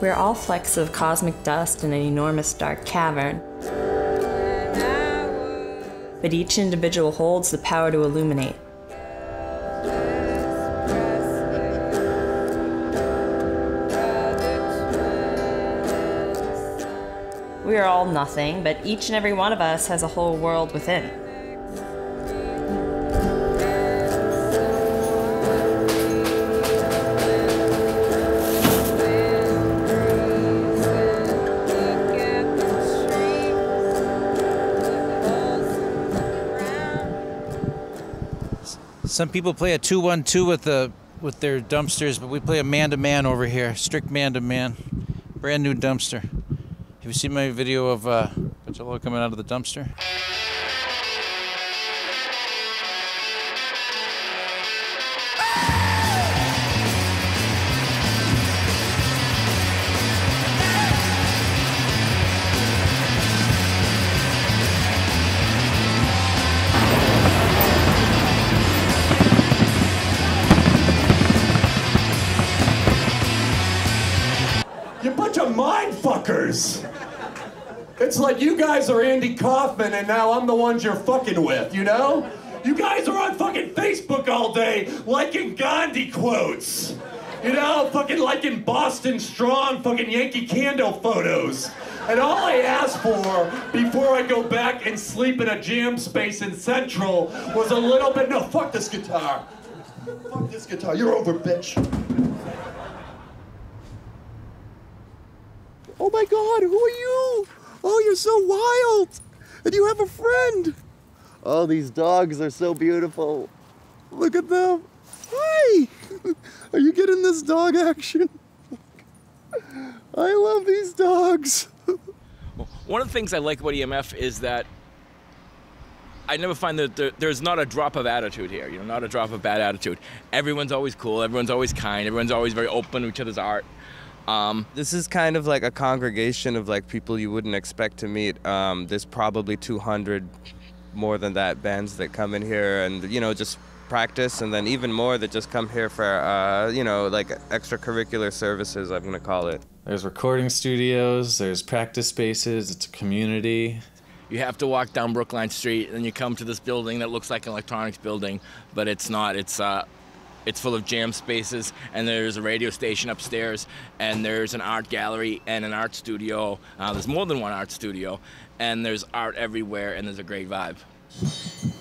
We're all flecks of cosmic dust in an enormous dark cavern. But each individual holds the power to illuminate. We are all nothing, but each and every one of us has a whole world within. Some people play a 2-1-2 with their dumpsters, but we play a man-to-man over here, strict man-to-man, brand new dumpster. Have you seen my video of Pacello coming out of the dumpster? Mindfuckers! It's like you guys are Andy Kaufman and now I'm the ones you're fucking with, you know? You guys are on fucking Facebook all day liking Gandhi quotes. You know, fucking liking Boston Strong fucking Yankee Candle photos. And all I asked for before I go back and sleep in a jam space in Central was a little bit, no, fuck this guitar. Fuck this guitar, you're over, bitch. Oh my God, who are you? Oh, you're so wild. And you have a friend. Oh, these dogs are so beautiful. Look at them. Hi. Are you getting this dog action? I love these dogs. One of the things I like about EMF is that I never find that there's not a drop of attitude here, you know, not a drop of bad attitude. Everyone's always cool, everyone's always kind, everyone's always very open to each other's art. This is kind of like a congregation of like people you wouldn't expect to meet. There's probably 200, more than that, bands that come in here and, you know, just practice, and then even more that just come here for, you know, like extracurricular services, I'm gonna call it. There's recording studios, there's practice spaces, it's a community. You have to walk down Brookline Street and you come to this building that looks like an electronics building, but it's not. It's full of jam spaces, and there's a radio station upstairs, and there's an art gallery and an art studio. There's more than one art studio, and there's art everywhere, and there's a great vibe.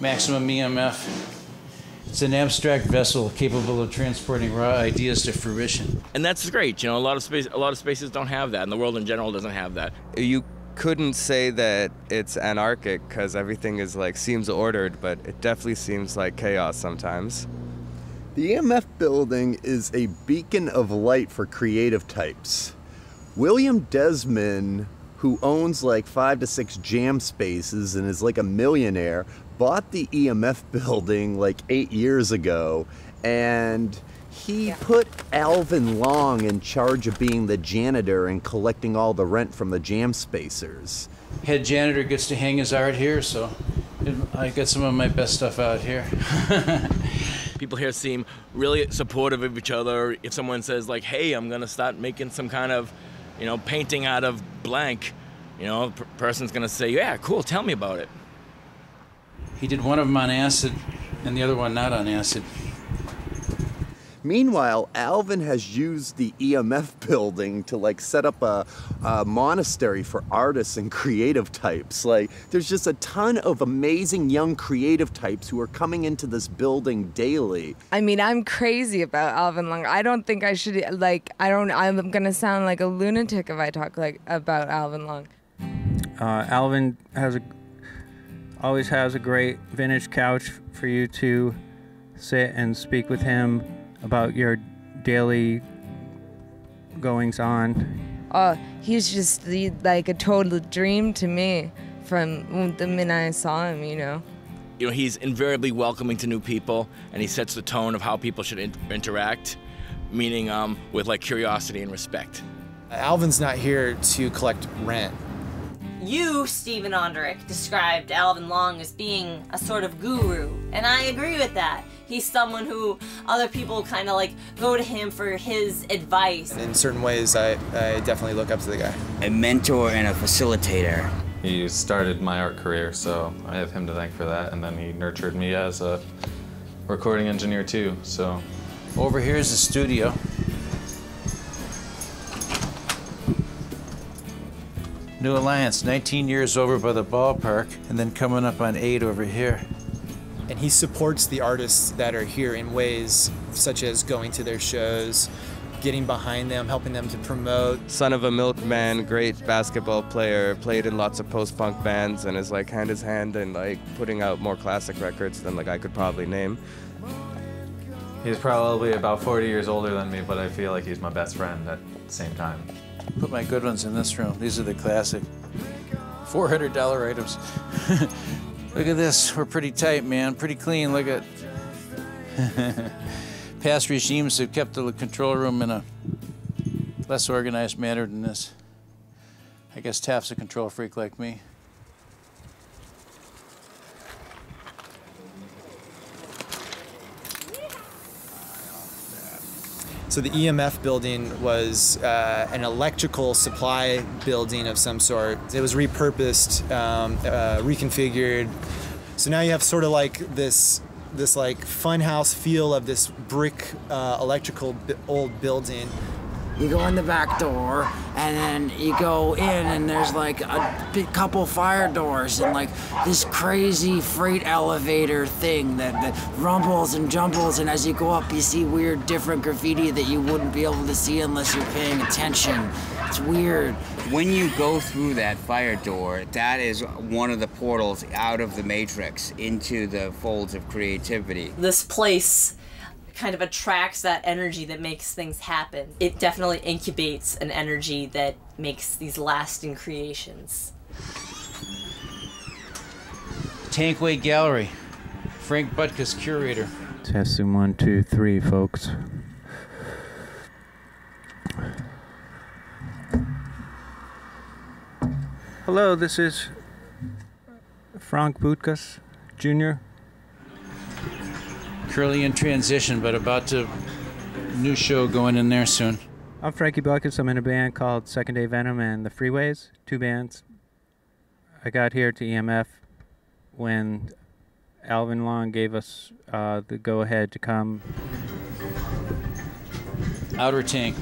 Maximum EMF. It's an abstract vessel capable of transporting raw ideas to fruition. And that's great. You know, a lot of spaces don't have that, and the world in general doesn't have that. You couldn't say that it's anarchic because everything is like seems ordered, but it definitely seems like chaos sometimes. The EMF Building is a beacon of light for creative types. William Desmond, who owns like 5 to 6 jam spaces and is like a millionaire, bought the EMF Building like 8 years ago, and he put Alvin Long in charge of being the janitor and collecting all the rent from the jam spacers. Head janitor gets to hang his art here, so I got some of my best stuff out here. People here seem really supportive of each other. If someone says like, hey, I'm gonna start making some kind of, you know, painting out of blank, you know, the person's gonna say, yeah, cool, tell me about it. He did one of them on acid and the other one not on acid. Meanwhile, Alvin has used the EMF Building to like set up a monastery for artists and creative types. Like, there's just a ton of amazing young creative types who are coming into this building daily. I mean, I'm crazy about Alvin Long. I don't think I should, like, I'm gonna sound like a lunatic if I talk like about Alvin Long. Alvin always has a great vintage couch for you to sit and speak with him about your daily goings on. Oh, he's just like a total dream to me from the minute I saw him, you know. You know, he's invariably welcoming to new people, and he sets the tone of how people should interact, meaning with like curiosity and respect. Alvin's not here to collect rent. You, Steve Onderick, described Alvan Long as being a sort of guru, and I agree with that. He's someone who other people kind of like go to him for his advice. And in certain ways, I definitely look up to the guy. A mentor and a facilitator. He started my art career, so I have him to thank for that, and then he nurtured me as a recording engineer too, so. Over here is the studio. New Alliance, 19 years over by the ballpark, and then coming up on 8 over here. And he supports the artists that are here in ways such as going to their shows, getting behind them, helping them to promote. Son of a milkman, great basketball player, played in lots of post-punk bands, and is like hand in hand and like putting out more classic records than like I could probably name. He's probably about 40 years older than me, but I feel like he's my best friend at the same time. Put my good ones in this room. These are the classic $400 items. Look at this. We're pretty tight, man. Pretty clean. Look at past regimes have kept the control room in a less organized manner than this. I guess Taft's a control freak like me. So the EMF building was an electrical supply building of some sort. It was repurposed, reconfigured. So now you have sort of like this like funhouse feel of this brick electrical old building. You go in the back door, and then you go in, and there's like a big couple fire doors, and like this crazy freight elevator thing that rumbles and jumbles, and as you go up, you see weird different graffiti that you wouldn't be able to see unless you're paying attention. It's weird. When you go through that fire door, that is one of the portals out of the Matrix into the folds of creativity. This place kind of attracts that energy that makes things happen. It definitely incubates an energy that makes these lasting creations. Tankway Gallery. Frank Butkus, curator. Testing 1, 2, 3, folks. Hello, this is Frank Butkus, Jr. Currently in transition, but about to new show going in there soon. I'm Frankie Butkus. I'm in a band called Second Day Venom and The Freeways, 2 bands. I got here to EMF when Alvin Long gave us the go-ahead to come. Outer Tank.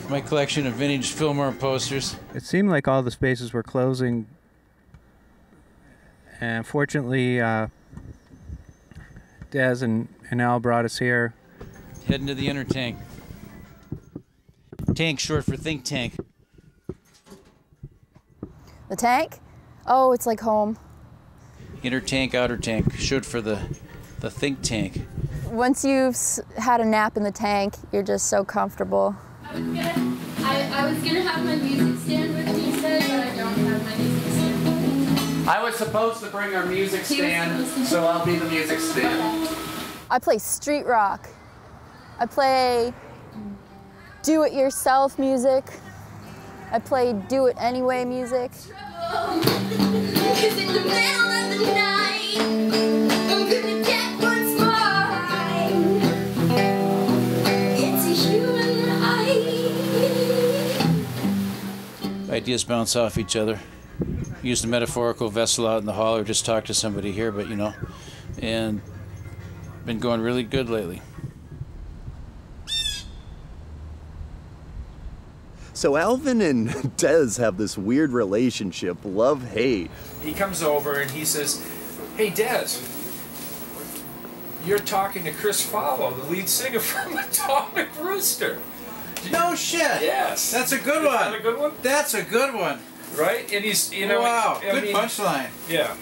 My collection of vintage Fillmore posters. It seemed like all the spaces were closing, and fortunately, Des and Al brought us here. Heading to the inner tank. Tank, short for think tank. The tank? Oh, it's like home. Inner tank, outer tank, short for the think tank. Once you've had a nap in the tank, you're just so comfortable. I was gonna have my music stand with me today, but I don't have my music stand. I was supposed to bring our music stand, so I'll be the music stand. I play street rock. I play do-it-yourself music. I play do-it-anyway music. Ideas bounce off each other. Used a metaphorical vessel out in the hall or just talked to somebody here, but you know, and been going really good lately. So Alvin and Des have this weird relationship, love-hate. He comes over and he says, "Hey Des, you're talking to Chris Fallow, the lead singer from Atomic Rooster." No shit. Yes. That's a good Is one. that a good one? That's a good one. Right? And he's, you know. Wow, I good mean, punchline. Yeah.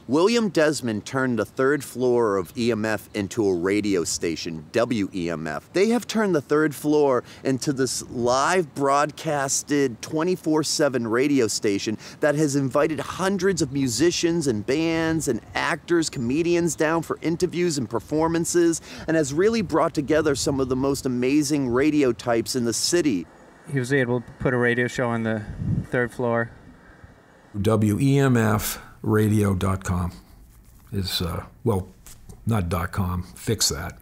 William Desmond turned the 3rd floor of EMF into a radio station, WEMF. They have turned the 3rd floor into this live broadcasted 24/7 radio station that has invited hundreds of musicians and bands and actors, comedians down for interviews and performances, and has really brought together some of the most amazing radio types in the city. He was able to put a radio show on the third floor. WEMFradio.com is, well, not .com, fix that.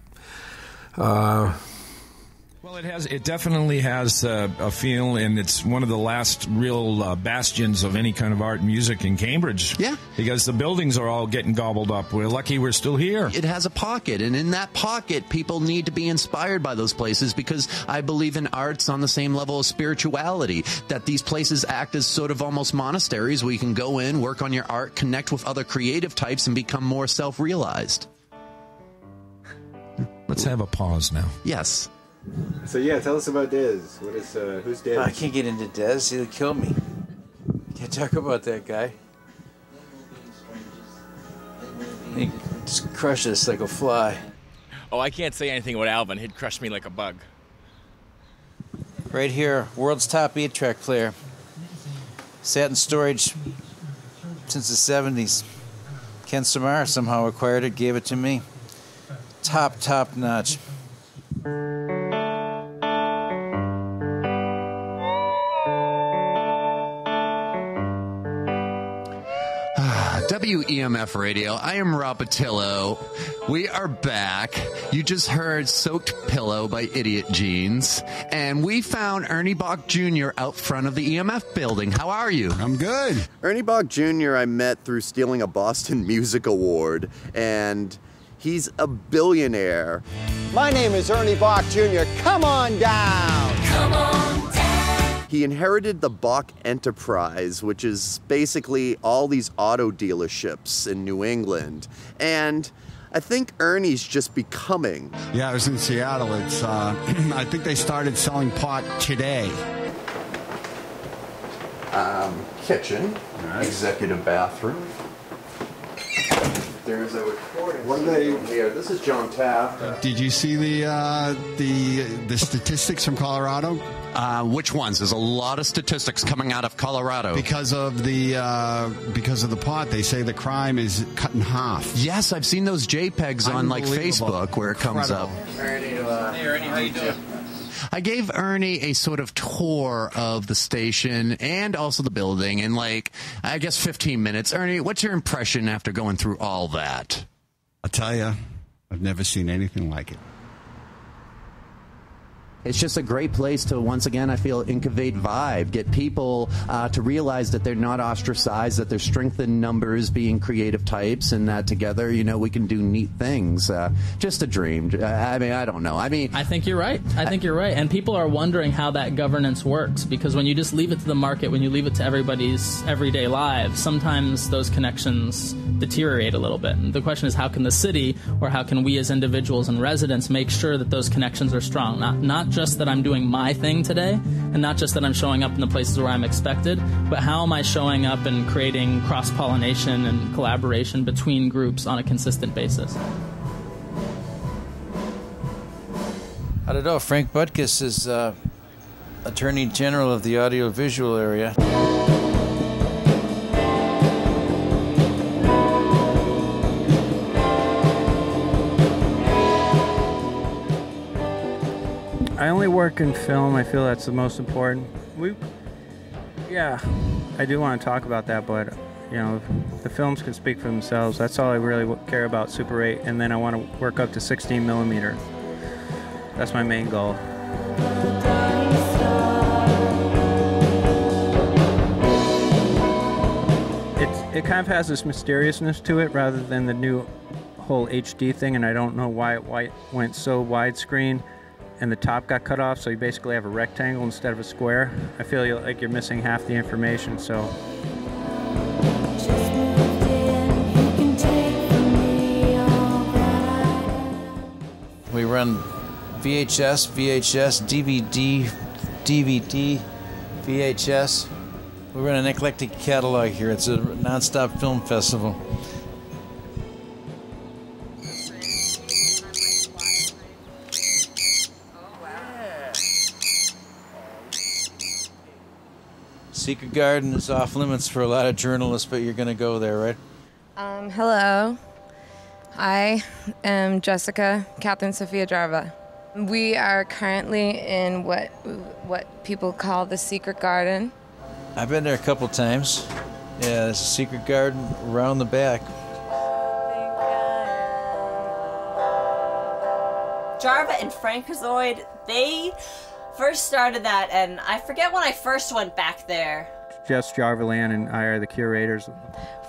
Well, it definitely has a feel, and it's one of the last real bastions of any kind of art and music in Cambridge. Yeah. Because the buildings are all getting gobbled up. We're lucky we're still here. It has a pocket, and in that pocket, people need to be inspired by those places, because I believe in arts on the same level as spirituality, that these places act as sort of almost monasteries where you can go in, work on your art, connect with other creative types, and become more self-realized. Let's have a pause now. Yes. So yeah, tell us about Des. What is who's Des? I can't get into Des. He'll kill me. Can't talk about that guy. He just crushes us like a fly. Oh, I can't say anything about Alvin. He'd crush me like a bug. Right here, world's top 8-track player. Sat in storage since the 70s. Ken Samar somehow acquired it, gave it to me. Top notch. WEMF Radio. I am Rob Patillo. We are back. You just heard Soaked Pillow by Idiot Jeans. And we found Ernie Bach Jr. out front of the EMF building. How are you? I'm good. Ernie Bach Jr. I met through stealing a Boston Music Award, and he's a billionaire. My name is Ernie Bach Jr. Come on down. Come on down. He inherited the Bach Enterprise, which is basically all these auto dealerships in New England. And I think Ernie's just becoming. Yeah, I was in Seattle. It's I think they started selling pot today. Kitchen, executive bathroom. There's a recording here. This is John Taft. Did you see the statistics from Colorado? Which ones? There's a lot of statistics coming out of Colorado. Because of the pot, they say the crime is cut in half. Yes, I've seen those JPEGs on like Facebook where it comes up. Hey Ernie, how you doing? I gave Ernie a sort of tour of the station and also the building in like, I guess 15 minutes. Ernie, what's your impression after going through all that? I'll tell you, I've never seen anything like it. It's just a great place to, once again, I feel, incubate vibe, get people to realize that they're not ostracized, that there's strength in numbers, being creative types, and that together, you know, we can do neat things. Just a dream. I mean, I don't know. I think you're right. I think you're right. And people are wondering how that governance works, because when you just leave it to the market, when you leave it to everybody's everyday lives, sometimes those connections deteriorate a little bit. And the question is, how can the city, or how can we as individuals and residents make sure that those connections are strong? Not just that I'm doing my thing today, and not just that I'm showing up in the places where I'm expected, but how am I showing up and creating cross-pollination and collaboration between groups on a consistent basis? I don't know. Frank Butkus is Attorney General of the audiovisual area. I only work in film. I feel that's the most important. Yeah, I do want to talk about that, but you know, the films can speak for themselves. That's all I really care about, Super 8, and then I want to work up to 16 millimeter. That's my main goal. It kind of has this mysteriousness to it rather than the new whole HD thing, and I don't know why it went so widescreen and the top got cut off, so you basically have a rectangle instead of a square. I feel like you're missing half the information, so. We run VHS, DVD, VHS. We run an eclectic catalog here. It's a non-stop film festival. Secret Garden is off limits for a lot of journalists, but you're going to go there, right? Hello. I am Jessica Catherine Sophia Jarva. We are currently in what people call the Secret Garden. I've been there a couple times. Yeah, there's a secret garden around the back. Jarva and Frankazoid, they first started that, and I forget when I first went back there. Jess Jarvalan and I are the curators.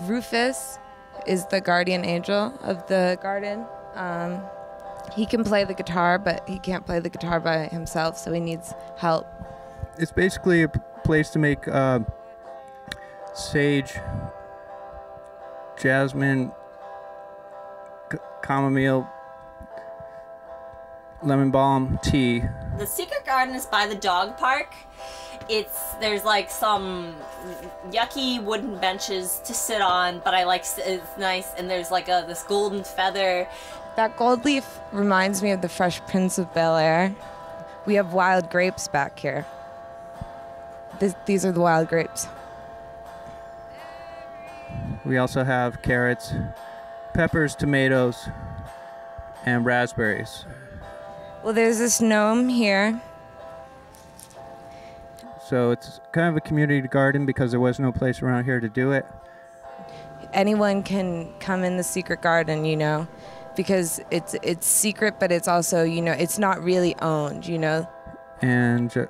Rufus is the guardian angel of the garden. He can play the guitar, but he can't play the guitar by himself, so he needs help. It's basically a place to make sage, jasmine, chamomile, lemon balm tea. The secret garden is by the dog park. There's like some yucky wooden benches to sit on, but it's nice, and there's like this golden feather. That gold leaf reminds me of the Fresh Prince of Bel-Air. We have wild grapes back here. These are the wild grapes. We also have carrots, peppers, tomatoes, and raspberries. Well, there's this gnome here. So it's kind of a community garden because there was no place around here to do it. Anyone can come in the secret garden, you know, because it's secret, but it's also, you know, it's not really owned, you know. And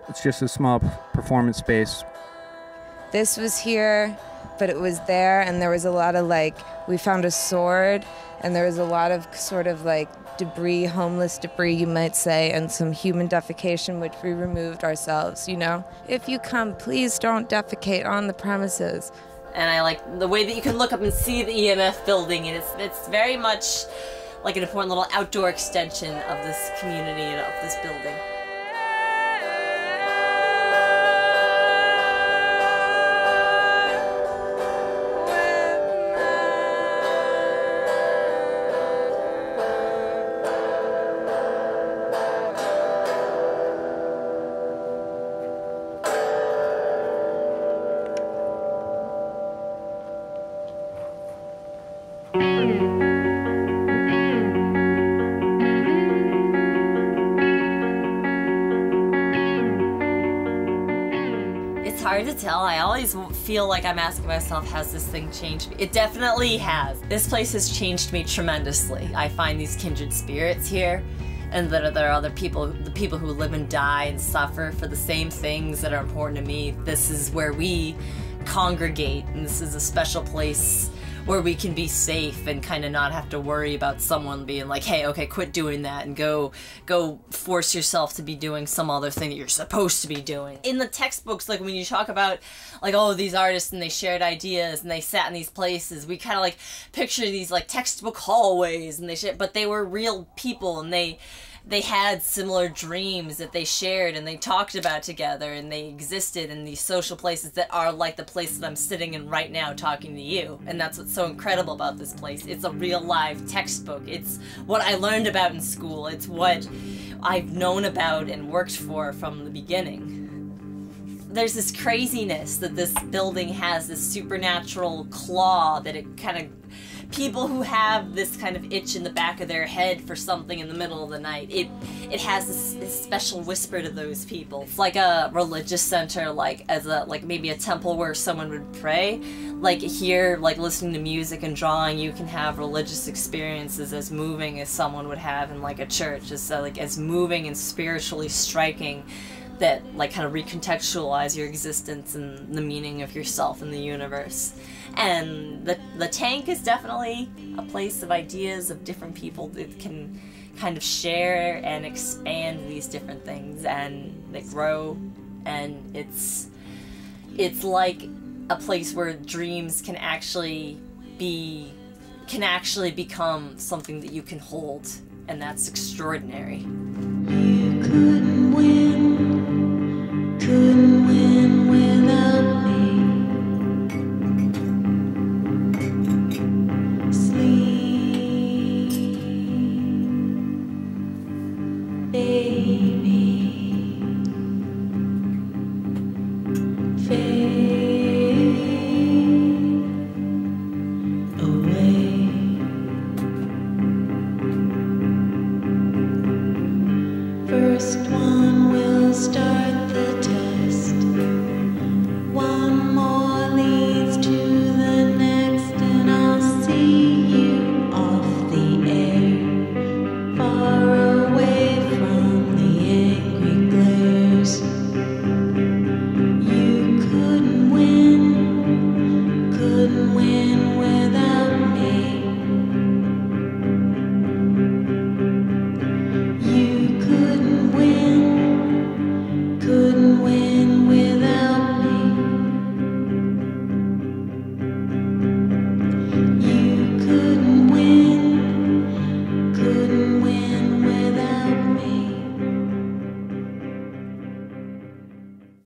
it's just a small performance space. This was here, but it was there, and there was a lot of we found a sword, and there was a lot of sort of debris, homeless debris, you might say, and some human defecation, which we removed ourselves, you know. If you come, please don't defecate on the premises. And I like the way that you can look up and see the EMF building, and it's very much like an important little outdoor extension of this community and of this building. Hard to tell. I always feel like I'm asking myself, has this thing changed me? It definitely has. This place has changed me tremendously. I find these kindred spirits here, and that there are other people, the people who live and die and suffer for the same things that are important to me. This is where we congregate, and this is a special place where we can be safe and kind of not have to worry about someone being like, hey, okay, quit doing that and go force yourself to be doing some other thing that you're supposed to be doing. In the textbooks, like when you talk about oh, these artists and they shared ideas and they sat in these places, we kind of picture these textbook hallways and but they were real people, and they had similar dreams that they shared and they talked about together, and they existed in these social places that are like the place that I'm sitting in right now talking to you. And that's what's so incredible about this place. It's a real live textbook. It's what I learned about in school. It's what I've known about and worked for from the beginning. There's this craziness that this building has, this supernatural claw that it kind of... People who have this kind of itch in the back of their head for something in the middle of the night, it has this special whisper to those people. It's like a religious center, maybe a temple where someone would pray. Here, listening to music and drawing, you can have religious experiences as moving as someone would have in a church. It's as moving and spiritually striking that kind of recontextualize your existence and the meaning of yourself in the universe. And the tank is definitely a place of ideas of different people that can kind of share and expand these different things, and they grow, and it's like a place where dreams can actually become something that you can hold, and that's extraordinary. You couldn't win.